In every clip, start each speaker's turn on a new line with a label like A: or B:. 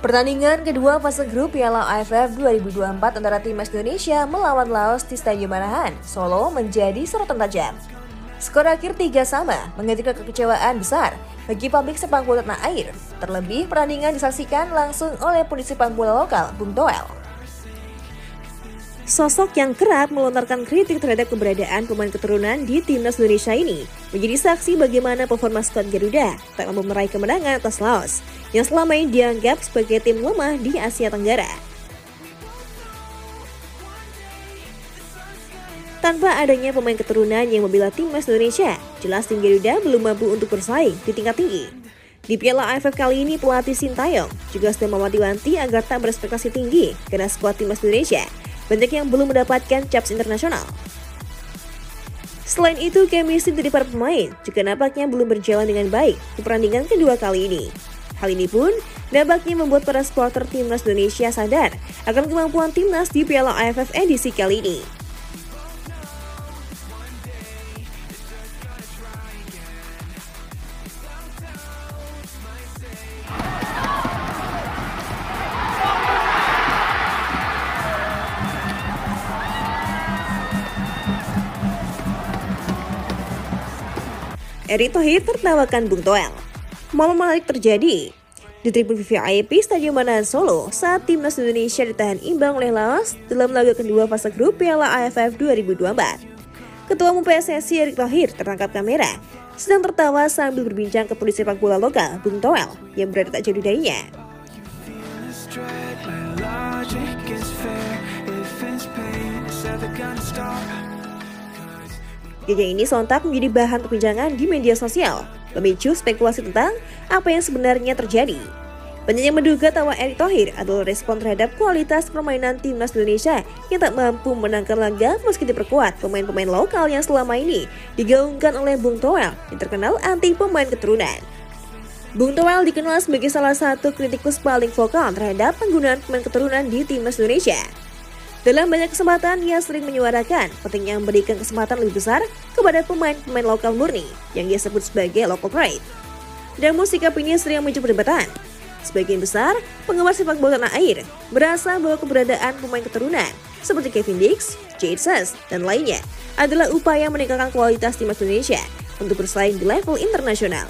A: Pertandingan kedua fase grup Piala AFF 2024 antara Timnas Indonesia melawan Laos di Stadion Manahan, Solo menjadi sorotan tajam. Skor akhir 3-3 menghadirkan kekecewaan besar bagi publik sepak bola tanah air. Terlebih pertandingan disaksikan langsung oleh polisi sepak bola lokal, Bung Toel. Sosok yang kerap melontarkan kritik terhadap keberadaan pemain keturunan di Timnas Indonesia ini menjadi saksi bagaimana performa skuad Garuda tak mampu meraih kemenangan atas Laos yang selama ini dianggap sebagai tim lemah di Asia Tenggara. Tanpa adanya pemain keturunan yang membela Timnas Indonesia, jelas tim Garuda belum mampu untuk bersaing di tingkat tinggi. Di Piala AFF kali ini, pelatih Sintayong juga sedang mewanti-wanti agar tak berekspektasi tinggi karena skuad Timnas Indonesia banyak yang belum mendapatkan caps internasional. Selain itu, chemistry dari para pemain juga nampaknya belum berjalan dengan baik di pertandingan kedua kali ini. Hal ini pun nampaknya membuat para supporter Timnas Indonesia sadar akan kemampuan Timnas di Piala AFF edisi kali ini. Erick Thohir tertawakan Bung Toel. Momen menarik terjadi di tribun VIP Stadion Manahan Solo saat Timnas Indonesia ditahan imbang oleh Laos dalam laga kedua fase grup Piala AFF 2024. Ketua Umum PSSI Erick Thohir tertangkap kamera sedang tertawa sambil berbincang ke polisi sepak bola lokal Bung Toel yang berada tak jauh darinya. Gaya ini sontak menjadi bahan perbincangan di media sosial, memicu spekulasi tentang apa yang sebenarnya terjadi. Banyak yang menduga tawa Erick Thohir adalah respon terhadap kualitas permainan Timnas Indonesia yang tak mampu menangkan laga meski diperkuat pemain-pemain lokal yang selama ini digaungkan oleh Bung Toel yang terkenal anti pemain keturunan. Bung Toel dikenal sebagai salah satu kritikus paling vokal terhadap penggunaan pemain keturunan di Timnas Indonesia. Dalam banyak kesempatan, ia sering menyuarakan pentingnya memberikan kesempatan lebih besar kepada pemain-pemain lokal murni yang ia sebut sebagai local pride. Namun sikap ini sering muncul perdebatan. Sebagian besar penggemar sepak bola tanah air merasa bahwa keberadaan pemain keturunan seperti Kevin Dix, Jesus, dan lainnya adalah upaya meningkatkan kualitas timnas Indonesia untuk bersaing di level internasional.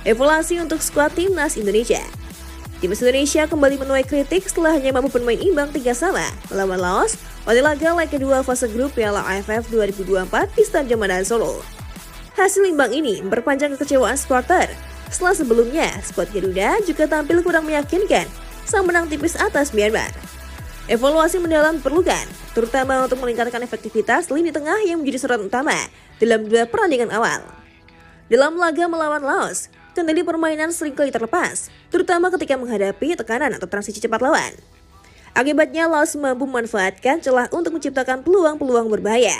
A: Evaluasi untuk skuad Timnas Indonesia. Timnas Indonesia kembali menuai kritik setelah hanya mampu bermain imbang 3-3 melawan Laos pada laga leg kedua fase grup Piala AFF 2024 di Stadion Manahan Solo. Hasil imbang ini memperpanjang kekecewaan supporter setelah sebelumnya skuad Garuda juga tampil kurang meyakinkan saat menang tipis atas Myanmar. Evaluasi mendalam diperlukan, terutama untuk meningkatkan efektivitas lini tengah yang menjadi sorotan utama dalam dua pertandingan awal. Dalam laga melawan Laos, kendali permainan seringkali terlepas, terutama ketika menghadapi tekanan atau transisi cepat lawan. Akibatnya, Laos mampu memanfaatkan celah untuk menciptakan peluang-peluang berbahaya.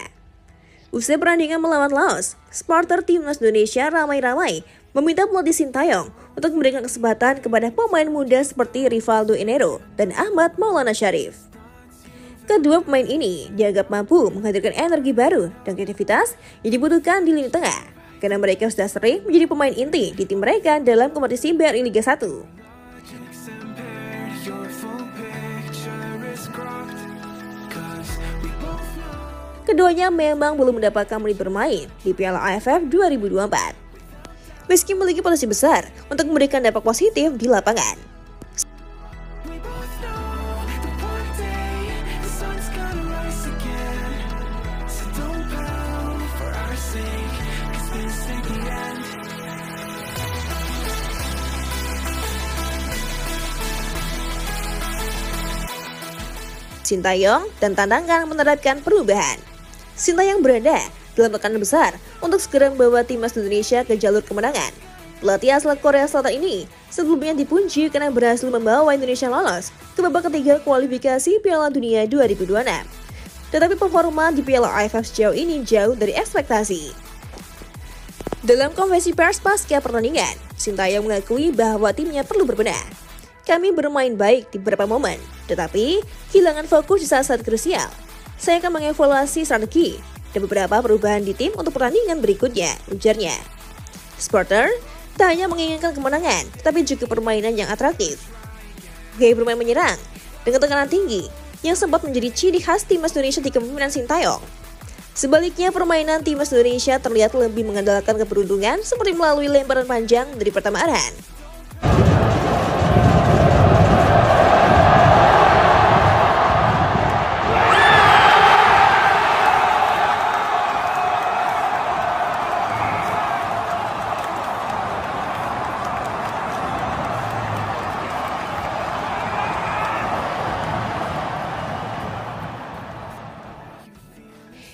A: Usai pertandingan melawan Laos, supporter Timnas Indonesia ramai-ramai meminta pelatih Sintayong untuk memberikan kesempatan kepada pemain muda seperti Rivaldo Enero dan Ahmad Maulana Syarif. Kedua pemain ini dianggap mampu menghadirkan energi baru dan kreativitas yang dibutuhkan di lini tengah, karena mereka sudah sering menjadi pemain inti di tim mereka dalam kompetisi BRI Liga 1. Keduanya memang belum mendapatkan menit bermain di Piala AFF 2024. Meski memiliki potensi besar untuk memberikan dampak positif di lapangan. Sintayong dan tantangan menerapkan perubahan. Sintayong berada dalam tekanan besar untuk segera membawa timnas Indonesia ke jalur kemenangan. Pelatih asal Korea Selatan ini sebelumnya dipuji karena berhasil membawa Indonesia lolos ke babak ketiga kualifikasi Piala Dunia 2026. Tetapi performa di Piala AFF sejauh ini jauh dari ekspektasi. Dalam konferensi pers pasca pertandingan, Sintayong mengakui bahwa timnya perlu berbenah. kami bermain baik di beberapa momen, tetapi kehilangan fokus di saat-saat krusial. Saya akan mengevaluasi strategi dan beberapa perubahan di tim untuk pertandingan berikutnya, ujarnya. Supporter tak hanya menginginkan kemenangan, tetapi juga permainan yang atraktif. Gaya bermain menyerang dengan tekanan tinggi yang sempat menjadi ciri khas timnas Indonesia di kepemimpinan Sintayong. Sebaliknya, permainan timnas Indonesia terlihat lebih mengandalkan keberuntungan seperti melalui lemparan panjang dari pertama arhan.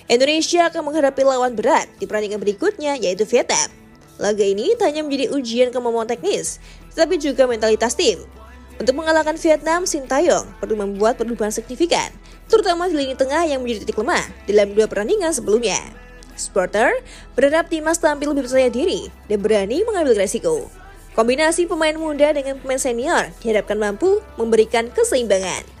A: Indonesia akan menghadapi lawan berat di pertandingan berikutnya, yaitu Vietnam. Laga ini tak hanya menjadi ujian kemampuan teknis, tetapi juga mentalitas tim. Untuk mengalahkan Vietnam, Sintayong perlu membuat perubahan signifikan, terutama di lini tengah yang menjadi titik lemah dalam 2 pertandingan sebelumnya. Supporter berharap timnas tampil lebih percaya diri dan berani mengambil resiko. Kombinasi pemain muda dengan pemain senior diharapkan mampu memberikan keseimbangan.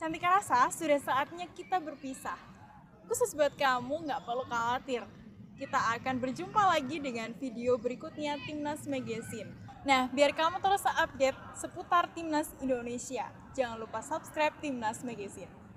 B: Cantika rasa sudah saatnya kita berpisah. Khusus buat kamu nggak perlu khawatir. Kita akan berjumpa lagi dengan video berikutnya Timnas Magazine. Nah, biar kamu terus update seputar Timnas Indonesia, jangan lupa subscribe Timnas Magazine.